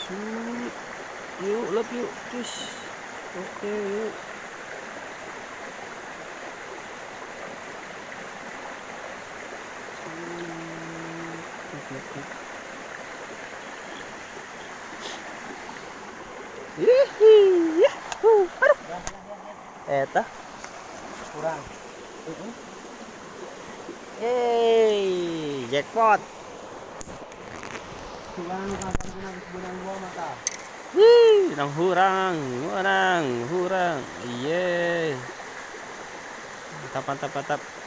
Shoot. Yuk, lep yuk. Cus. Oke, yuk. Hihi, yahoo. Aduh. Eta Kurang. Yeay, jackpot. Kurang kapan kena benang gua mata. Nang hurang, hurang, hurang. Yeay. Mantap, mantap, mantap.